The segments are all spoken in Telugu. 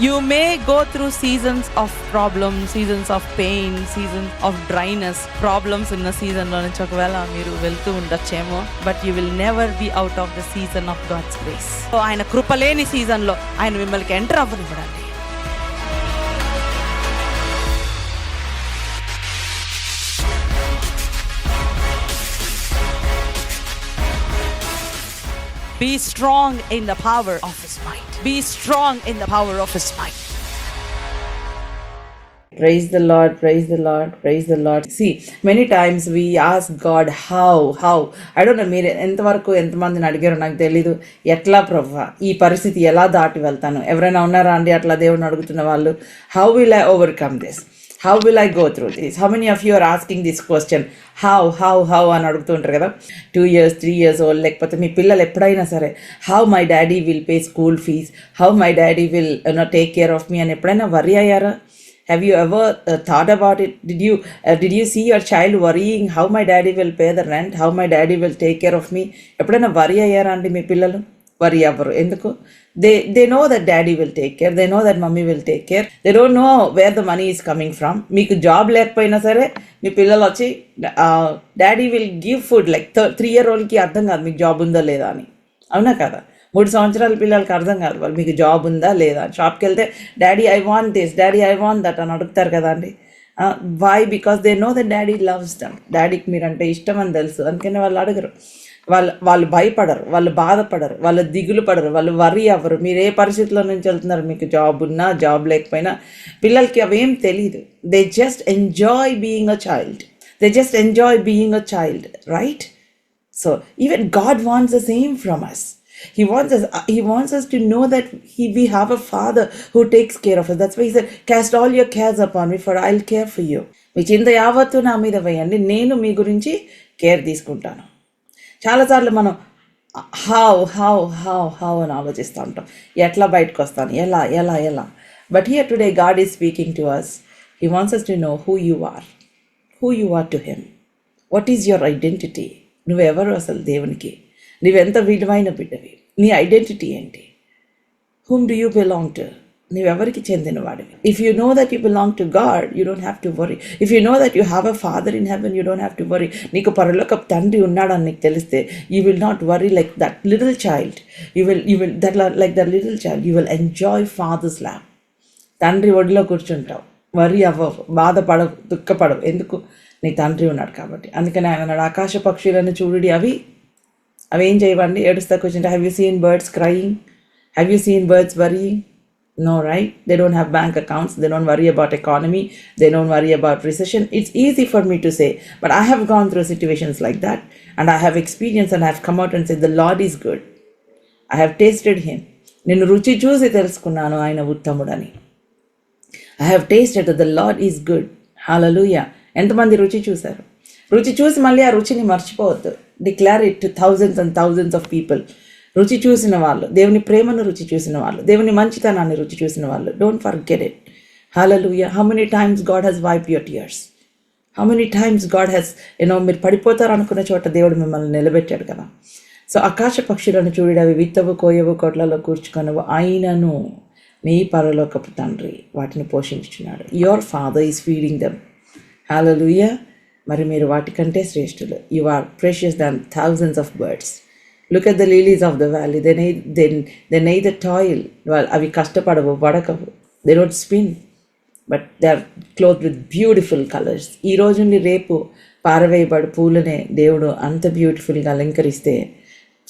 You may go through seasons of problems, seasons of pain, seasons of dryness, problems in the season లో నుంచి ఒకవేళ మీరు వెళ్తూ ఉండొచ్చేమో, but you will never be out of the season of God's grace. So ఆయన కృప లేని సీజన్లో ఆయన మిమ్మల్ని ఎంటర్ అవ్వనివ్వడండి. Be strong in the power of His might. Be strong in the power of His might. Praise the Lord, praise the Lord, praise the Lord. See, many times we ask God, how. I don't know, మీరు ఎంతవరకు ఎంతమందిని అడిగారో నాకు తెలీదు. ఎట్లా ప్రభువా ఈ పరిస్థితి ఎలా దాటి వెళ్తాను? ఎవరైనా ఉన్నారా అండి అట్లా దేవుడిని అడుగుతున్న వాళ్ళు? How will I overcome this? How will I go through this? How many of you are asking this question? How అని అడుగుతూ ఉంటారు కదా. 2 years 3 years old, లేకపోతే మీ పిల్లలు ఎప్పుడైనా సరే how my daddy will pay school fees, how my daddy will take care of me అని ఎప్పుడైనా worry అయ్యారా? Have you ever thought about it? Did you see your child worrying how my daddy will pay the rent, how my daddy will take care of me? ఎప్పుడైనా worry అయ్యారా అండి మీ పిల్లలు? worry అవ్వరు. ఎందుకు? they know that daddy will take care, they know that mummy will take care, they don't know where the money is coming from. మీకు జాబ్ లేకపోయినా సరే మీ పిల్లలు వచ్చి daddy will give food, like 3 year oldకి అర్థం కాదు మీకు జాబ్ ఉందా లేదా అని, అవునా కదా? 3 సంవత్సరాల పిల్లలకి అర్థం కాదు వాళ్ళు మీకు జాబ్ ఉందా లేదా. షాప్కి వెళ్తే daddy I want this, daddy I want that అని అడుగుతారు కదా అండి. Why? Because they know that daddy loves them. డాడీకి మీరంటే ఇష్టం అని తెలుసు, అందుకని వాళ్ళు అడగరు. వాళ్ళు భయపడరు, వాళ్ళు బాధపడరు, వాళ్ళు దిగులు పడరు, వాళ్ళు వర్రీ అవ్వరు. మీరు ఏ పరిస్థితిలో నుంచి వెళ్తున్నారు, మీకు జాబ్ ఉన్నా జాబ్ లేకపోయినా పిల్లలకి అవేం తెలీదు. They just enjoy being a child, right? So even God wants the same from us. He wants us to know that we have a father who takes care of us. That's why he said, cast all your cares upon me for I'll care for you. మీ చింత యావత్తు నా మీద వేయండి, నేను మీ గురించి కేర్ తీసుకుంటాను. చాలాసార్లు మనం హౌ అని ఆలోచిస్తూ ఉంటాం, ఎట్లా బయటకు వస్తాను, ఎలా. But here today God is speaking to us. He wants us to know who you are to him. What is your identity? నువ్వెవరు అసలు దేవునికి? నువ్వెంత విలువైన బిడ్డవి? నీ ఐడెంటిటీ ఏంటి? whom do you belong to? నువ్వెవరికి చెందినవాడివి? If you know that you belong to God, you don't have to worry. If you know that you have a father in heaven, you don't have to worry. నీకు పరలోకపు తండ్రి ఉన్నాడని నీకు తెలిస్తే you will not worry like that little child. You will like that little child you will enjoy father's lap. తండ్రి ఒడిలో కూర్చుంటావు, వరీ అవ్వవు, బాధపడవు, దుఃఖపడవు. ఎందుకు? నీ తండ్రి ఉన్నాడు కాబట్టి. అందుకని ఆయన అన్నాడు, ఆకాశ పక్షులను చూడుడి, అవి ఏం చేయవండి, ఏడుస్తా కూర్చుంటే. Have you seen birds crying? Have you seen birds worrying? No, right? They don't have bank accounts. They don't worry about economy. They don't worry about recession. It's easy for me to say, but I have gone through situations like that, and I have experienced, and I have come out and said, the Lord is good. I have tasted Him. నేను రుచి చూసి తెలుసుకున్నాను ఆయన ఉత్తముడని. I have tasted that the Lord is good. Hallelujah. ఎంతమంది రుచి చూశారు? రుచి చూసి మళ్ళీ ఆ రుచిని మర్చిపోవద్దు. Declare it to thousands and thousands of people. రుచి చూసిన వాళ్ళు, దేవుని ప్రేమను రుచి చూసిన వాళ్ళు, దేవుని మంచితనాన్ని రుచి చూసిన వాళ్ళు, don't forget it. Hallelujah. How many times God has wiped your tears? How many times God has మీరు పడిపోతారు అనుకున్న చోట దేవుడు మిమ్మల్ని నిలబెట్టాడు కదా. సో ఆకాశ పక్షులను చూడవి, అవి విత్తవు, కోయవు, కొట్లలో కూర్చుకొనవు, అయినను మీ పరలోకపు తండ్రి వాటిని పోషించుచున్నాడు. Your father is feeding them. Hallelujah. మరి మీరు వాటికంటే శ్రేష్ఠులు. You are precious than thousands of birds. Look at the lilies of the valley. They neither toil. Well, అవి కష్టపడవు, వడకవు. They don't spin, but they are clothed with beautiful colors. ఈ రోజు నుండి రేపు పారవేయబడు పూలనే దేవుడు అంత బ్యూటిఫుల్గా అలంకరిస్తే,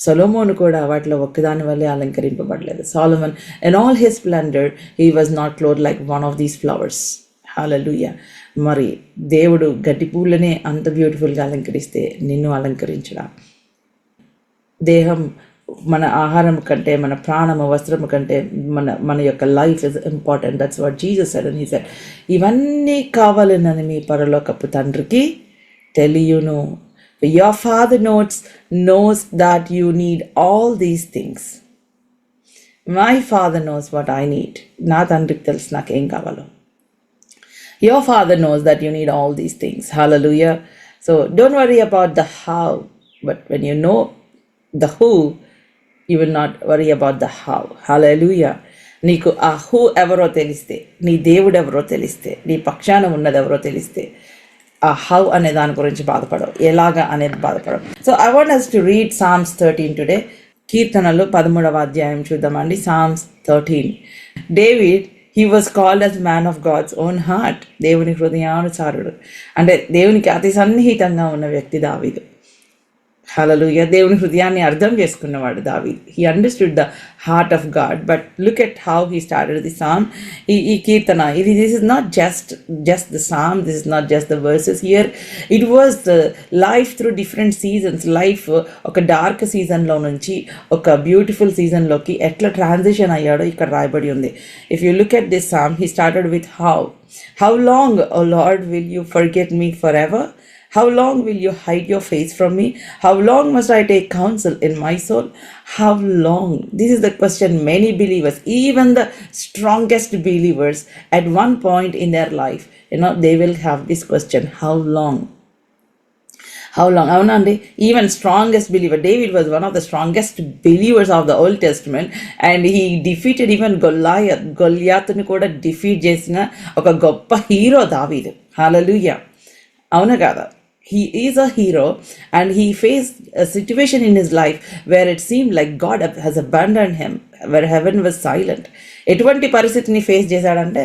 సొలొమోను కూడా వాటిలో ఒక్కదాని వల్లే అలంకరింపబడలేదు. Solomon in all his splendor, he was not clothed like one of these flowers. Hallelujah. మరి దేవుడు గడ్డి పూలనే అంత బ్యూటిఫుల్గా అలంకరిస్తే నిన్ను అలంకరించడా? దేహం, మన ఆహారం కంటే, మన ప్రాణము, వస్త్రము కంటే మన యొక్క life is important. That's what Jesus said. And he said, ఇవన్నీ కావాలనని మీ పరలోకపు తండ్రికి తెలియను. Your father knows that you need all these things. My father knows what I need. నా తండ్రికి తెలుసు నాకేం కావాలో. Your father knows that you need all these things. Hallelujah. So don't worry about the how, but when you know the who, you will not worry about the how. Hallelujah. నీకు ఆ హూ ఎవరో తెలిస్తే, నీ దేవుడు ఎవరో తెలిస్తే, నీ పక్షాన ఉన్నది ఎవరో తెలిస్తే, ఆ హౌ అనే దాని గురించి బాధపడవు, ఎలాగా అనేది బాధపడవు. So I want us to read Psalms 13 today. కీర్తనలు 13వ అధ్యాయం చూద్దామండి. Psalms 13. David he was called as man of God's own heart. దేవుని హృదయానుసారుడు, అంటే దేవునికి అతి సన్నిహితంగా ఉన్న వ్యక్తి దావీదు. హల్లెలూయా. దేవుని హృదయాన్ని అర్థం చేసుకున్నవాడు దావీదు. He understood the heart of God. But look at how he started the psalm. ఈ కీర్తన, this is not just the psalm, this is not just the verses. Here it was the life through different seasons. Life ఒక డార్క్ సీజన్లో నుంచి ఒక బ్యూటిఫుల్ సీజన్లోకి ఎట్లా ట్రాన్సిషన్ అయ్యాడో ఇక్కడ రాయబడి ఉంది. If you look at this psalm, he started with how long O Lord will you forget me forever? How long will you hide your face from me? How long must I take counsel in my soul? How long? This is the question many believers, even the strongest believers, at one point in their life, they will have this question, how long? How long? Avanandi, even strongest believer, David was one of the strongest believers of the Old Testament, and he defeated even Goliath ni kuda defeat chesina oka goppa hero David. Hallelujah. Avuna kada? He is a hero, and he faced a situation in his life where it seemed like God has abandoned him, where heaven was silent. ఎటువంటి పరిస్థితిని ఫేస్ చేశాడంటే,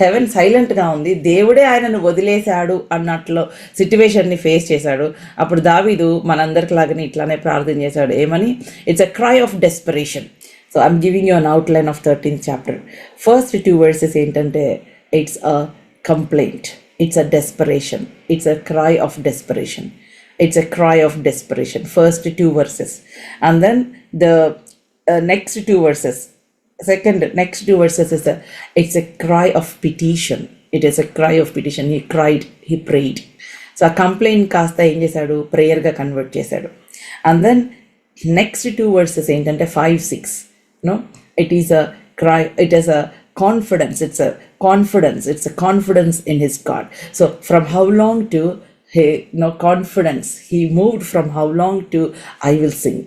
హెవెన్ సైలెంట్గా ఉంది, దేవుడే ఆయనను వదిలేశాడు అన్నట్లు సిచ్యువేషన్ని ఫేస్ చేశాడు. అప్పుడు దావీదు మనందరికిలాగానే ఇట్లానే ప్రార్థన చేశాడు. ఏమని? It's a cry of desperation. So I'm giving you an outline of 13th chapter. First 2 verses ఏంటంటే, it's a complaint, it's a desperation, it's a cry of desperation, it's a cry of desperation. First 2 verses, and then the next 2 verses, next 2 verses is it's a cry of petition. It is a cry of petition. He cried, he prayed. So a complaint కాస్త ఏం చేశాడు, ప్రేయర్గా కన్వర్ట్ చేశాడు. And then next 2 verses ఏంటంటే 5, 6, it is a cry, it is a confidence, it's a confidence in his God. So from how long to confidence, he moved from how long to I will sing.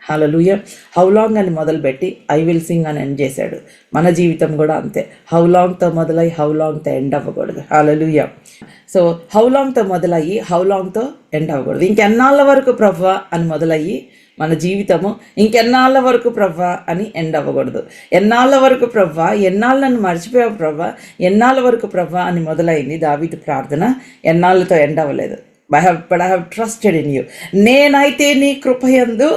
Hallelujah. How long అని మొదలుపెట్టి I will sing అని ఎండ్ చేశాడు. మన జీవితం కూడా అంతే. హౌ లాంగ్తో మొదలై హౌ లాంగ్తో ఎండ్ అవ్వకూడదు. హల్లెలూయా. సో హౌ లాంగ్తో మొదలయ్యి హౌ లాంగ్తో ఎండ్ అవ్వకూడదు. ఇంకెన్నాళ్ళ వరకు ప్రభువా అని మొదలయ్యి మన జీవితము ఇంకెన్నాళ్ళ వరకు ప్రభువా అని ఎండ్ అవ్వకూడదు. ఎన్నాళ్ళ వరకు ప్రభువా, ఎన్నాళ్ళు నన్ను మర్చిపోయావు ప్రభువా, ఎన్నాళ్ళ వరకు ప్రభువా అని మొదలైంది దావీదు ప్రార్థన. ఎన్నాళ్ళతో ఎండ్ అవ్వలేదు. But I have trusted in you. నేనైతే నీ కృపయందు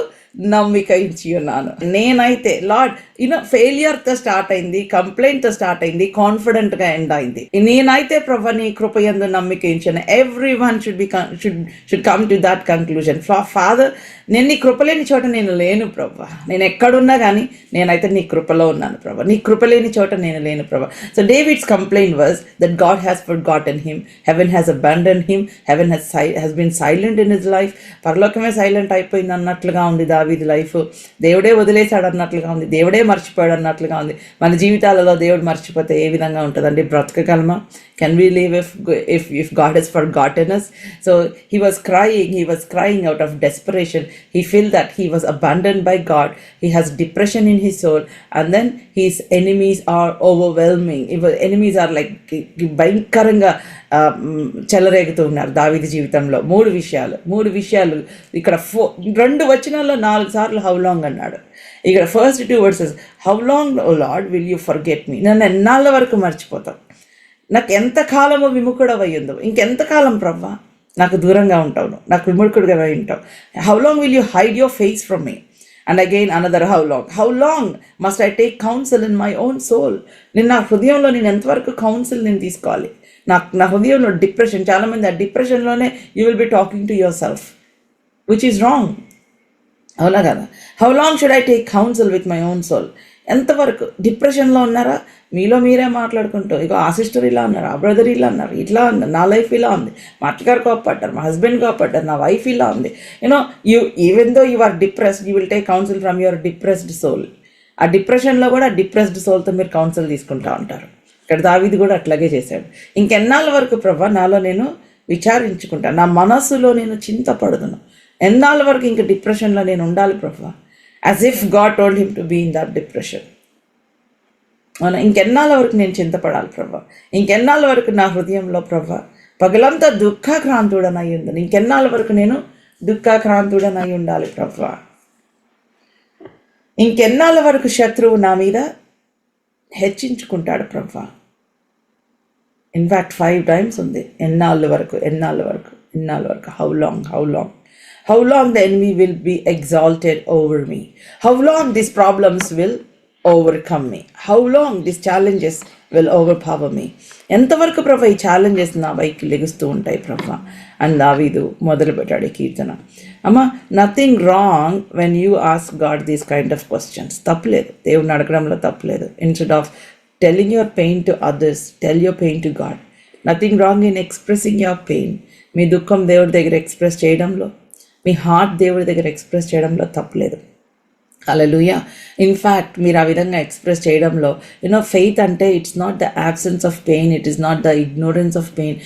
నమ్మిక ఇచ్చి ఉన్నాను. నేనైతే లార్డ్ ఫెయిలియర్తో స్టార్ట్ అయింది, కంప్లైంట్తో స్టార్ట్ అయింది, కాన్ఫిడెంట్గా ఎండ్ అయింది. నేనైతే ప్రభా నీ కృపయందు నమ్మిక ఇచ్చాను. Every one should come to that conclusion. Father, నేను నీ కృపలేని చోట నేను లేను ప్రభా. నేను ఎక్కడున్నా కానీ నేనైతే నీ కృపలో ఉన్నాను ప్రభా. నీ కృపలేని చోట నేను లేను ప్రభా. So David's complaint was that God has forgotten him, heaven has abandoned him, heaven has been silent in his life. పరలోకమే సైలెంట్ అయిపోయింది అన్నట్లుగా ఉంది దావీదు లైఫ్. దేవుడే వదిలేశాడు అన్నట్లుగా ఉంది, దేవుడే మర్చిపోయాడు అన్నట్లుగా ఉంది. మన జీవితాలలో దేవుడు మర్చిపోతే ఏ విధంగా ఉంటుందండి? బ్రతకగలమా? Can we live if God has forgotten us? So he was crying out of desperation. He felt that he was abandoned by God. He has depression in his soul, and then his enemies are overwhelming. Enemies are like భయంకరంగా చెలరేగుతూ ఉన్నారు దావీదు జీవితంలో. మూడు విషయాలు ఇక్కడ 2 వచనాల్లో 4 సార్లు హౌ లాంగ్ అన్నాడు. ఇక్కడ first 2 verses, how long O Lord will you forget me? నన్ను ఎన్నాళ్ళ వరకు మర్చిపోతావు? నాకు ఎంతకాలము విముఖుడవై ఉందో, ఇంకెంతకాలం ప్రవ్వా నాకు దూరంగా ఉంటావు, నాకు విముఖుడుగా ఉంటావు. How long will you hide your face from me? And again another how long must I take counsel in my own soul? నా హృదయంలో నేను ఎంతవరకు కౌన్సిల్ నేను తీసుకోవాలి? నా హృదయంలో డిప్రెషన్, చాలామంది ఆ డిప్రెషన్లోనే you will be talking to yourself, which is wrong. అవునా కదా? How long should I take counsel with my own soul? ఎంతవరకు డిప్రెషన్లో ఉన్నారా? మీలో మీరే మాట్లాడుకుంటూ, ఇక ఆ సిస్టర్ ఇలా అన్నారు, ఆ బ్రదర్ ఇలా అన్నారు, ఇట్లా అన్నారు, నా లైఫ్ ఇలా ఉంది, మా అత్తగారు కోపడ్డారు, మా హస్బెండ్ కోపడ్డారు, నా వైఫ్ ఇలా ఉంది. Even though you are depressed, you will take counsel from your depressed soul. ఆ డిప్రెషన్లో కూడా డిప్రెస్డ్ సోల్తో మీరు కౌన్సిల్ తీసుకుంటూ ఉంటారు. ఇక్కడ దావీదు కూడా అట్లాగే చేశాడు. ఇంకెన్నాళ్ళ వరకు ప్రభా నాలో నేను విచారించుకుంటాను, నా మనస్సులో నేను చింతపడుదును, ఎన్నాళ్ళ వరకు ఇంక డిప్రెషన్లో నేను ఉండాలి ప్రభా? As if God told him to be in that depression. అవునా, ఇంకెన్నాళ్ళ వరకు నేను చింతపడాలి ప్రభా, ఇంకెన్నాళ్ళ వరకు నా హృదయంలో ప్రభా పగలంతా దుఃఖాక్రాంతుడనై ఉంది, ఇంకెన్నాళ్ళ వరకు నేను దుఃఖాక్రాంతుడనై ఉండాలి ప్రభా, ఇంకెన్నాళ్ళ వరకు శత్రువు నా మీద హెచ్చించుకుంటాడు ప్రభా. ఇన్ఫ్యాక్ట్ 5 times ఉంది, ఎన్నాళ్ళ వరకు, ఎన్నాళ్ళ వరకు, ఎన్నాళ్ళ వరకు, how long the enemy will be exalted over me, how long this problems will overcome me, how long this challenges will overpower me. ఎంతవరకు ప్రభా ఈ ఛాలెంజెస్ నా వైపు లెగుస్తూ ఉంటాయి ప్రభా అని దావీదు మొదలు పెట్టాడు ఈ కీర్తన. అమ్మ, nothing wrong when you ask God these kind of questions. తప్పులేదు, దేవుడిని అడగడంలో తప్పులేదు. Instead of telling your pain to others, tell your pain to God. Nothing wrong in expressing your pain. మీ దుఃఖం దేవుడి దగ్గర ఎక్స్ప్రెస్ చేయడంలో, మీ హార్ట్ దేవుడి దగ్గర ఎక్స్ప్రెస్ చేయడంలో తప్పలేదు. హల్లెలూయా. ఇన్ఫ్యాక్ట్ మీరు ఆ విధంగా ఎక్స్ప్రెస్ చేయడంలో ఫెయిత్ అంటే it's not the absence of pain, it is not the ignorance of pain.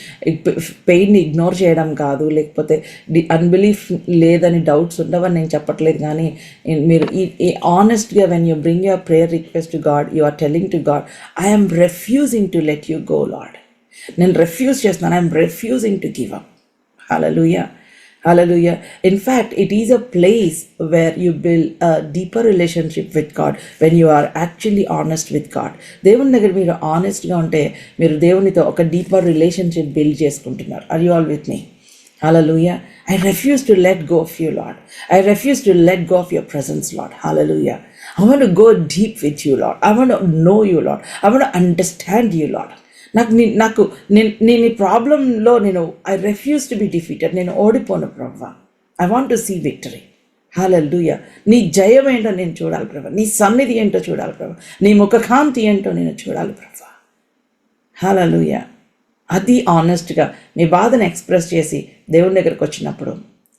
పెయిన్ని ఇగ్నోర్ చేయడం కాదు, లేకపోతే అన్బిలీఫ్ లేదని డౌట్స్ ఉండవని నేను చెప్పట్లేదు. కానీ మీరు ఈ ఆనెస్ట్గా when you bring your prayer request to God, you are telling to God, I'm refusing to let you go Lord. నేను రెఫ్యూజ్ చేస్తున్నాను, I'm refusing to give up. Hallelujah. Hallelujah. In fact, it is a place where you build a deeper relationship with God when you are actually honest with God. దేవుని దగ్గర మీరు ఆనెస్ట్గా ఉంటే మీరు దేవునితో ఒక డీపర్ రిలేషన్షిప్ బిల్డ్ చేసుకుంటున్నారు. Are you all with me? Hallelujah. I refuse to let go of you, Lord. I refuse to let go of your presence, Lord. Hallelujah. I want to go deep with you, Lord. I want to know you, Lord. I want to understand you, Lord. నేను ఈ ప్రాబ్లంలో I refuse to be defeated. నేను ఓడిపోను ప్రభా. I want to see victory. Hallelujah. నీ జయం ఏంటో నేను చూడాలి ప్రభా, నీ సన్నిధి ఏంటో చూడాలి ప్రభా, నీ ముఖకాంతి ఏంటో నేను చూడాలి ప్రభా. హల్లెలూయా. అది ఆనెస్ట్గా మీ బాధను ఎక్స్ప్రెస్ చేసి దేవుని దగ్గరకు వచ్చినప్పుడు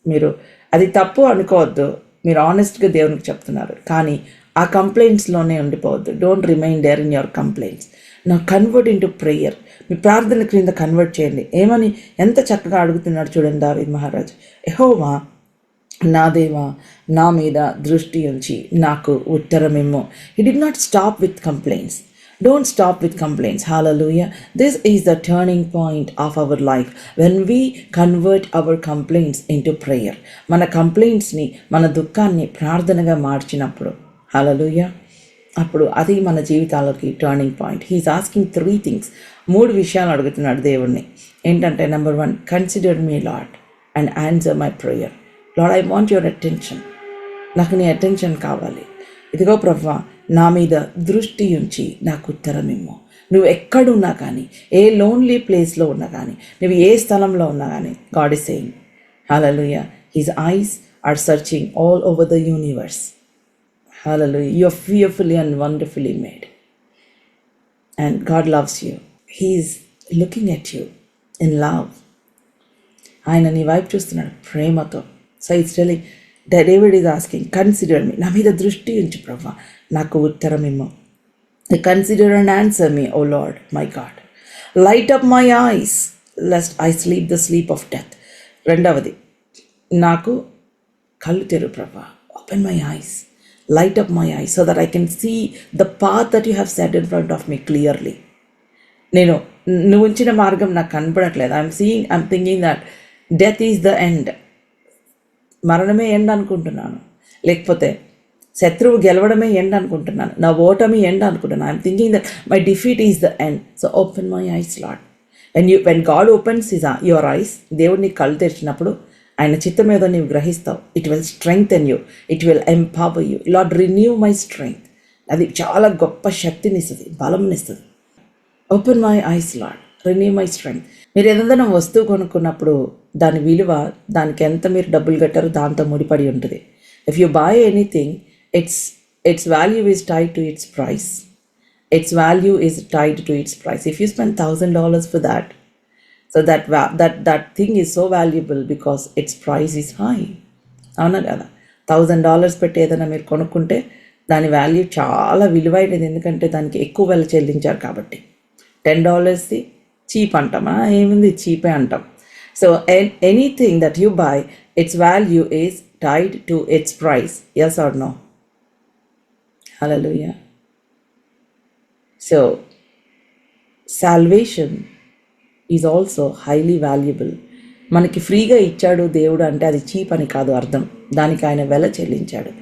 మీరు అది తప్పు అనుకోవద్దు, మీరు ఆనెస్ట్గా దేవునికి చెప్తున్నారు. కానీ ఆ కంప్లైంట్స్లోనే ఉండిపోవద్దు. Don't remain there in your complaints. నా కన్వర్ట్ ఇంటూ ప్రేయర్. మీ ప్రార్థన క్రింద కన్వర్ట్ చేయండి. ఏమని ఎంత చక్కగా అడుగుతున్నాడు చూడండి దావీదు మహారాజు. యెహోవా నా దేవా, నా మీద దృష్టి ఉంచి నాకు ఉత్తరమిమ్ము. He did not stop with complaints. Don't stop with complaints. Hallelujah. This is the turning point of our life when we convert our complaints into prayer. మన కంప్లైంట్స్ని, మన దుఃఖాన్ని ప్రార్థనగా మార్చినప్పుడు, హల్లెలూయా, అప్పుడు అది మన జీవితాలకి turning point. He is asking 3 things. 3 విషయాలు అడుగుతున్నాడు దేవుణ్ణి. ఏంటంటే, number 1, consider me Lord and answer my prayer. Lord, I want your attention. నాకు నీ అటెన్షన్ కావాలి. ఇదిగో ప్రభువా, నా మీద దృష్టి ఉంచి నాకు ఉత్తరం ఇమ్ము. నువ్వు ఎక్కడున్నా కానీ, ఏ లోన్లీ ప్లేస్లో ఉన్నా కానీ, నువ్వు ఏ స్థలంలో ఉన్నా కానీ, God is saying, hallelujah, his eyes are searching all over the universe. Hallelujah. You are fearfully and wonderfully made. And God loves you. He is looking at you in love. ఆయన నీ వైపు చూస్తున్నాడు ప్రేమతో. So it's telling, David is asking, consider me. నా మీద దృష్టి ఉంచి ప్రభా, నాకు ఉత్తరం ఇమ్ము. Consider and answer me, O Lord my God. Light up my eyes lest I sleep the sleep of death. 2వది, నాకు కళ్ళు తెరు ప్రభా. Open my eyes, light up my eyes so that I can see the path that you have set in front of me clearly. నువ్వు ఉంచిన మార్గం నాకు కనపడట్లేదు. I'm thinking that death is the end. మరణమే ఎండ్ అనుకుంటున్నాను, లేకపోతే శత్రువు గెలవడమే ఎండ్ అనుకుంటున్నాను, నా ఓటమి ఎండ్ అనుకుంటున్నాను. I'm thinking that my defeat is the end. So open my eyes Lord. When God opens your eyes, దేవుడిని కళ్ళు తెరిచినప్పుడు ఆయన చిత్తం ఏదో నీవు గ్రహిస్తావు. It will strengthen you, it will empower you. Lord, renew my strength. అది చాలా గొప్ప శక్తినిస్తుంది, బలంనిస్తుంది. Open my eyes Lord, renew my strength. మీరు ఏదైనా వస్తువు కొనుక్కున్నప్పుడు దాని విలువ, దానికి ఎంత మీరు డబ్బులు కట్టారో దాంతో ముడిపడి ఉంటుంది. If you by anything, it's value is tied to it's price. Its value is tied to its price. If you spend $1,000 for that, so that thing is so valuable because its price is high. అవునా కదా? $1,000 పెట్టి ఏదైనా మీరు కొనుక్కుంటే దాని వాల్యూ చాలా విలువైనది, ఎందుకంటే దానికి ఎక్కువ వెల చెల్లించారు కాబట్టి. $10ది చీప్ అంటామా? ఏముంది, చీపే అంటాం. So anything that you by, it's value is tied to it's price. Yes or no? Hallelujah. So salvation is also highly valuable. మనకి ఫ్రీగా ఇచ్చాడు దేవుడు అంటే అది చీప్ అని కాదు అర్థం. దానికి ఆయన వెల చెల్లించాడు.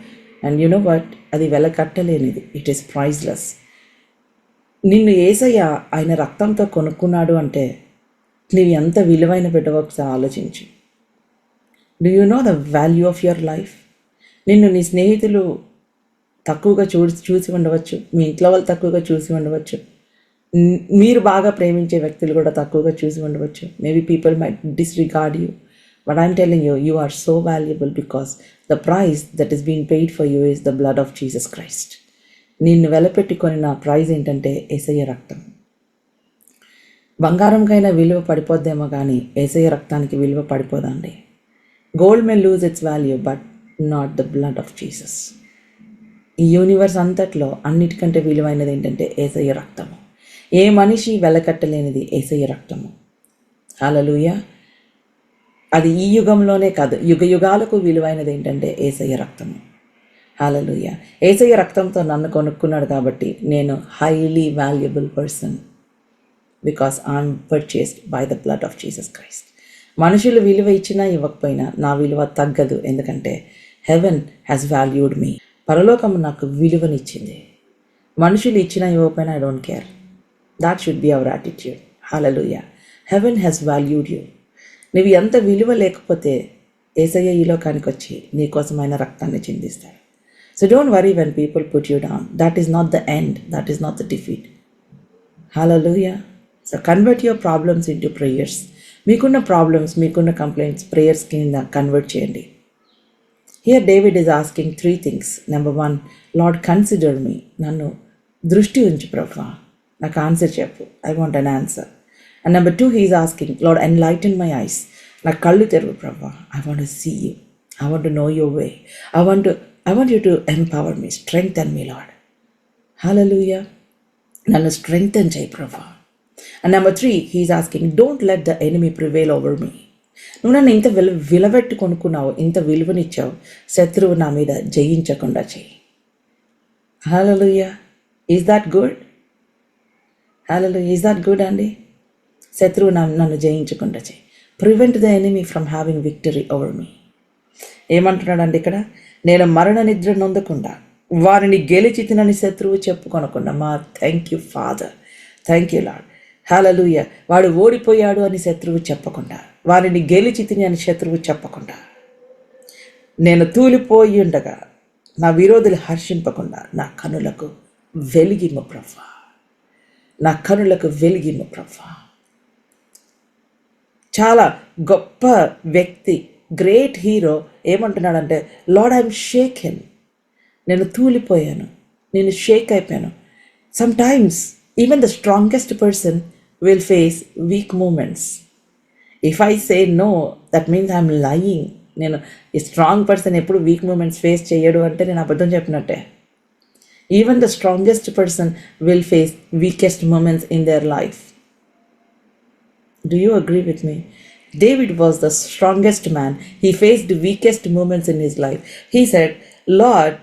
అండ్ యు నో వాట్, అది వెల కట్టలేనిది. It is priceless. నిన్ను యేసయ్య ఆయన రక్తంతో కొనుక్కున్నాడు అంటే నీవు ఎంత విలువైన బిడ్డవో ఒకసారి ఆలోచించు. Do you know the value of your life? నిన్ను నీ స్నేహితులు తక్కువగా చూసి ఉండవచ్చు, మీ ఇంట్లో వాళ్ళు తక్కువగా చూసి ఉండవచ్చు, మీరు బాగా ప్రేమించే వ్యక్తులు కూడా తక్కువగా చూసి ఉండవచ్చు. Maybe people might disregard you, but I'm telling you, you are so valuable because the price that is been paid for you is the blood of Jesus Christ. నిన్ను వెలపెట్టుకొని నా ప్రైజ్ ఏంటంటే యేసయ్య రక్తం. బంగారంకైనా విలువ పడిపోద్దేమో కానీ యేసయ్య రక్తానికి విలువ పడిపోదండి. Gold may lose its value but not the blood of Jesus. ఈ యూనివర్స్ అంతట్లో అన్నిటికంటే విలువైనది ఏంటంటే యేసయ్య రక్తము. ఏ మనిషి వెలకట్టలేనిది యేసయ్య రక్తము. హల్లెలూయా. అది ఈ యుగంలోనే కాదు, యుగ యుగాలకు విలువైనది ఏంటంటే యేసయ్య రక్తము. హల్లెలూయా. యేసయ్య రక్తంతో నన్ను కొనుక్కున్నాడు కాబట్టి నేను highly valuable person because I'm purchased by the blood of Jesus Christ. మనుషులు విలువ ఇచ్చినా ఇవ్వకపోయినా నా విలువ తగ్గదు, ఎందుకంటే హెవెన్ హ్యాస్ వాల్యూడ్ మీ. పరలోకము నాకు విలువనిచ్చింది. మనుషులు ఇచ్చినా ఇవ్వకపోయినా I don't care. That should be our attitude. Hallelujah. Heaven has valued you. నువ్వు ఎంత విలువ లేకపోతే యేసయ్య ఈ లోకానికి వచ్చి నీకోసం ఆయన రక్తాన్ని చిందిస్తాడు. So don't worry when people put you down. That is not the end, that is not the defeat. Hallelujah. So convert your problems into prayers. మీకున్న ప్రాబ్లమ్స్, మీకున్న కంప్లైంట్స్ ప్రేయర్స్ కింద కన్వర్ట్ చేయండి. Here David is asking 3 things. Number 1, Lord consider me. నన్ను దృష్టి ఉంచు ప్రభువా, నాకు ఆన్సర్ చెప్పు. I want an answer. And number 2, he is asking Lord enlighten my ice. నాకు కళ్ళు తెరువు ప్రభువా. I want to see you. I want to know your way. I want you to empower me. Strengthen me Lord. Hallelujah. నన్ను స్ట్రెంగ్తన్ చేయి ప్రభువా. And number 3, he is asking don't let the enemy prevail over me. నువ్వు నన్ను ఇంత విలబెట్టు కొనుక్కున్నావు, ఇంత విలువనిచ్చావు, శత్రువు నా మీద జయించకుండా చెయ్యి. Hallelujah. Is that good? Hallelujah. Is that good అండి? శత్రువు నన్ను జయించకుండా చెయ్యి. Prevent the enemy from having victory over me. ఏమంటున్నాడండి ఇక్కడ? నేను మరణ నిద్ర నొందకుండా వారిని గెలిచి తినని శత్రువు చెప్పుకొనకుండా. మా thank you father, thank you Lord. Hallelujah. వాడు ఓడిపోయాడు అని శత్రువు చెప్పకుండా, వారిని గెలిచి తిని అని శత్రువు చెప్పకుండా, నేను తూలిపోయి ఉండగా నా విరోధులు హర్షింపకుండా నా కనులకు వెలిగిమ్ము ప్రభువా. నా కనులకు వెలిగిమ్ము ప్రభువా. చాలా గొప్ప వ్యక్తి, గ్రేట్ హీరో ఏమంటున్నాడంటే లార్డ్ ఐఎమ్ షేకెన్. నేను తూలిపోయాను, నేను షేక్ అయిపోయాను. Some times even the strongest person will face weak moments. If I say no, that means I'm lying. నేను ఈ స్ట్రాంగ్ పర్సన్ ఎప్పుడు వీక్ మూమెంట్స్ ఫేస్ చేయడు అంటే నేను అబద్ధం చెప్పినట్టే. Even the strongest person will face weakest moments in their life. Do you agree with me? David was the strongest man. He faced the weakest moments in his life. He said, Lord,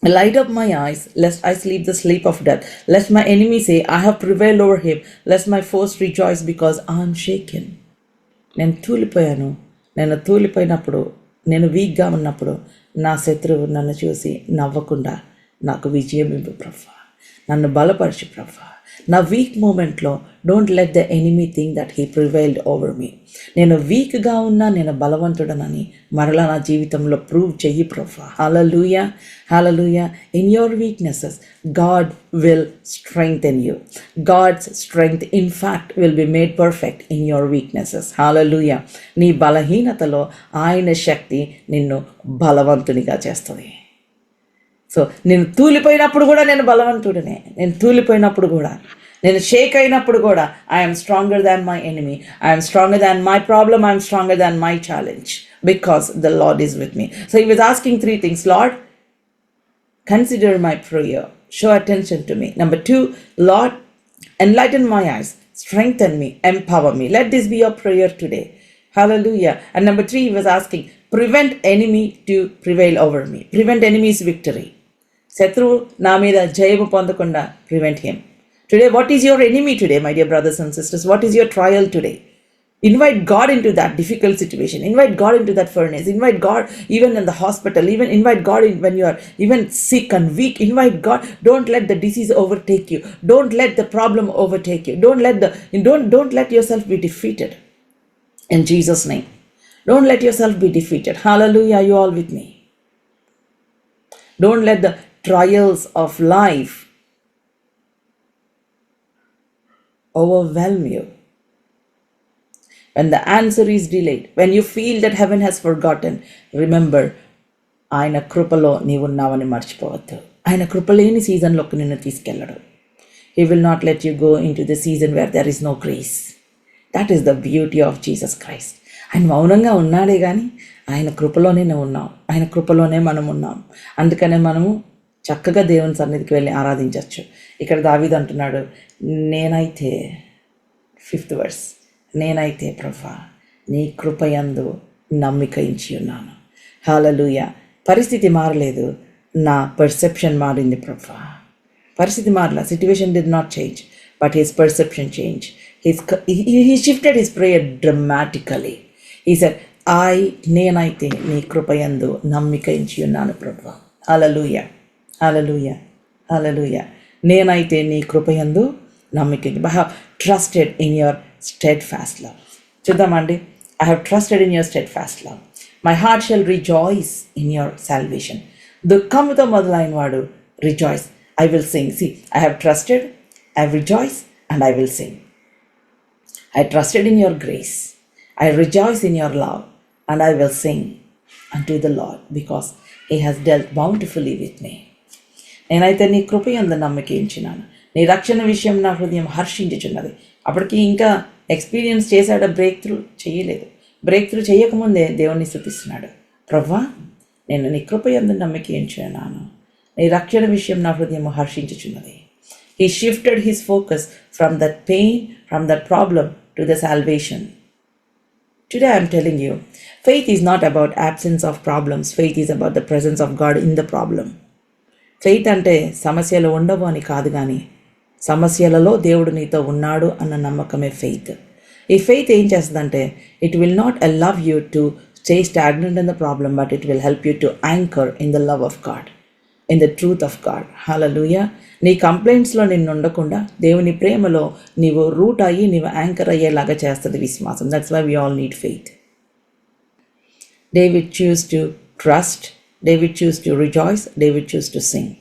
light up my eyes, lest I sleep the sleep of death. Lest my enemy say, I have prevailed over him. Lest my foes rejoice because I am shaken. నేను తూలిపోయాను. నేను తూలిపోయినప్పుడు, నేను వీక్గా ఉన్నప్పుడు నా శత్రువు నన్ను చూసి నవ్వకుండా నాకు విజయం ఇవ్వు ప్రభువా. నన్ను బలపరచు ప్రభువా. నా వీక్ మూమెంట్లో don't let the enemy think that he prevailed over me. నేను వీక్గా ఉన్నా నేను బలవంతుడనని మరలా నా జీవితంలో ప్రూవ్ చెయ్యి ప్రభువా. Hallelujah. Hallelujah. In your weaknesses God will strengthen you. God's strength in fact will be made perfect in your weaknesses. Hallelujah. నీ బలహీనతలో ఆయన శక్తి నిన్ను బలవంతునిగా చేస్తుంది. సో నేను తూలిపోయినప్పుడు కూడా నేను బలవంతుడినే. నేను తూలిపోయినప్పుడు కూడా, నేను షేక్ అయినప్పుడు కూడా I'm stronger than my enemy. I'm stronger than my problem. I'm stronger than my challenge because the lord is with me. So he was asking 3 things. Lord consider my prayer, show attention to me. Number 2, lord enlighten my eyes, strengthen me, empower me. Let this be your prayer today. Hallelujah. And number 3, he was asking, prevent enemy to prevail over me. Prevent enemy's victory. శత్రువు నా మీద జయము పొందకుండా prevent him. Today, what is your enemy today, my dear brothers and sisters? What is your trial today? Invite God into that difficult situation. Invite God into that furnace. Invite God even in the hospital. Even invite God in when you are even sick and weak. Invite God. Don't let the disease overtake you. Don't let the problem overtake you. Don't let yourself be defeated. In Jesus' name. Don't let yourself be defeated. Hallelujah. Are you all with me? Don't let the trials of life overwhelm you. When the answer is delayed, when you feel that heaven has forgotten, remember, ఆయన కృపలో నీవున్నావని మర్చిపోవద్దు. ఆయన కృపలేని సీజన్లోకి నిన్ను తీసుకెళ్ళడు. He will not let you go into the season where there is no grace. That is the beauty of Jesus Christ. ఆయన మౌనంగా ఉన్నాడే కానీ ఆయన కృపలోనే నువ్వు ఉన్నావు. ఆయన కృపలోనే మనం ఉన్నాం. అందుకనే మనము చక్కగా దేవుని సన్నిధికి వెళ్ళి ఆరాధించవచ్చు. ఇక్కడ దావీదు అంటున్నాడు, నేనైతే 5th verse, నేనైతే ప్రభా నీ కృపయందు నమ్మిక ఉంచి ఉన్నాను. హల్లెలూయా. పరిస్థితి మారలేదు, నా పర్సెప్షన్ మారింది ప్రభా. పరిస్థితి మారలా, situation did not change, but his perception change. He shifted his prayer dramatically. He said, నేనైతే నీ కృపయందు నమ్మిక ఉంచి ఉన్నాను ప్రభా. హల్లెలూయా, హల్లెలూయా, హల్లెలూయా. నేనైతే నీ కృపయందు నమ్మిక. I have trusted in your steadfast love. చూద్దామండి. I have trusted in your steadfast love. My heart shall rejoice in your salvation. దుఃఖముతో మొదలైన వాడు rejoice. I will sing. See, I have trusted, I have rejoiced, and I will sing. I trusted in your grace. I rejoice in your love, and I will sing unto the Lord, because he has dealt bountifully with me. నేనైతే నీ కృపయందు నమ్మిక ఉంచినాను. నీ రక్షణ విషయం నా హృదయం హర్షించుచున్నది. అప్పటికి ఇంకా ఎక్స్పీరియన్స్ చేశాడు, బ్రేక్ త్రూ చేయలేదు. బ్రేక్ త్రూ చేయకముందే దేవుణ్ణి స్తుతిస్తున్నాడు. ప్రభా, నేను నీ కృపయందు నమ్మిక ఉంచున్నాను. నీ రక్షణ విషయం నా హృదయం హర్షించుచున్నది. He shifted his focus from that pain, from that problem, to the salvation. Today I am telling you, faith is not about absence of problems. Faith is about the presence of God in the problem. Faith అంటే సమస్యలు ఉండవు అని కాదు, కానీ సమస్యలలో దేవుడు నీతో ఉన్నాడు అన్న నమ్మకమే ఫెయిత్. ఈ ఫెయిత్ ఏం చేస్తుందంటే, it will not allow you to stay stagnant in the problem, but it will help you to anchor in the love of God, in the truth of God. Hallelujah. నీ కంప్లైంట్స్లో నిన్ను ఉండకుండా దేవుని ప్రేమలో నీవు రూట్ అయ్యి నీవు యాంకర్ అయ్యేలాగా చేస్తుంది విశ్వాసం. That's why we all need faith. David choose to trust, David choose to rejoice, David choose to sing.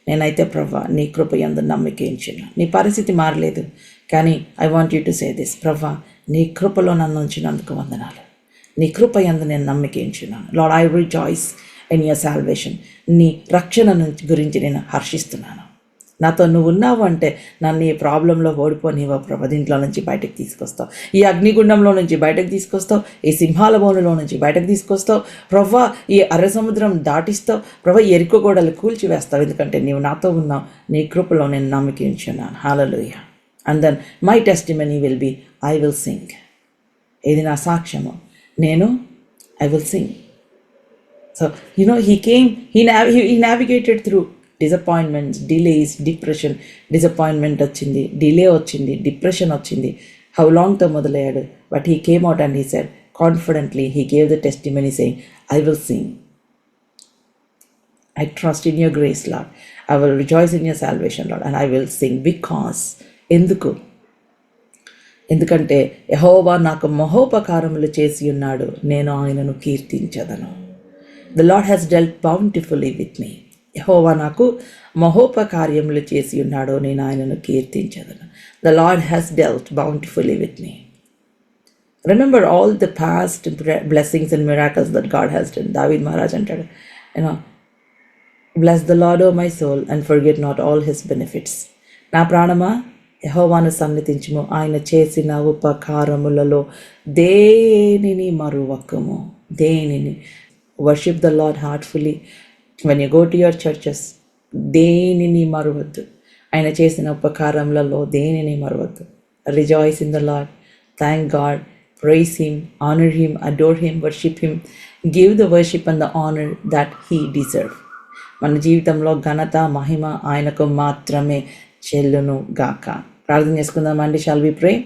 నేనైతే ప్రభా నీ కృపయందు నమ్మిక ఉంచున్నాను. నీ పరిస్థితి మారలేదు, కానీ I want you to say this, ప్రభా నీ కృపలో నన్ను ఉంచినందుకు వందనాలు. నీ కృపయందు నేను నమ్మిక ఉంచున్నాను. Lord, I rejoice in your salvation. నీ రక్షణ గురించి నేను హర్షిస్తున్నాను. నాతో నువ్వు ఉన్నావు అంటే నన్ను ఈ ప్రాబ్లంలో ఓడిపోనివ్వ ప్రభా. దీంట్లో నుంచి బయటకు తీసుకొస్తావు, ఈ అగ్నిగుండంలో నుంచి బయటకు తీసుకొస్తావు, ఈ సింహాల బోనులో నుంచి బయటకు తీసుకొస్తావు ప్రభా. ఈ అర్ర సముద్రం దాటిస్తావు ప్రభా, ఎరుకు గోడలు కూల్చివేస్తావు, ఎందుకంటే నీవు నాతో ఉన్నావు. నీ కృపలో నేను నమ్మిక ఉంచున్నాను. హల్లెలూయా. And then my testimony will be, I will sing. ఇది నా సాక్ష్యము, నేను I will sing. So he navigated through disappointments, delays, depression. Disappointment వచ్చింది, డిలే వచ్చింది, డిప్రెషన్ వచ్చింది. హౌ లాంగ్తో మొదలయ్యాడు, but he came out and he said confidently, he gave the testimony saying, I will sing. I trust in your grace, Lord. I will rejoice in your salvation, Lord, and I will sing because ఎందుకంటే యెహోవా నాకు మహోపకారములు చేసి ఉన్నాడు, నేను ఆయనను కీర్తించదను. The Lord has dealt bountifully with me. యెహోవా నాకు మహోపకార్యములు చేసి ఉన్నాడు, నేను ఆయనను కీర్తించదను. The Lord has dealt bountifully with me. Remember all the past blessings and miracles that God has done. David Maharaj antaడు, bless the Lord, O my soul, and forget not all his benefits. నా ప్రాణమా యెహోవాను సన్నిధించుము, ఆయన చేసిన ఉపకారములలో దేనిని మరువకము. దేనిని. Worship the lord heartfully. when you go to your churches, దేనిని మరువద్దు. ఆయన చేసిన ఉపకారములలో దేనిని మరువద్దు. Rejoice in the Lord, thank God, praise him, honor him, adore him, worship him, give the worship and the honor that he deserves. మన జీవితంలో ఘనత మహిమ ఆయనకు మాత్రమే చెల్లును గాక. ప్రార్థన చేసుకుందామండి. Shall we pray.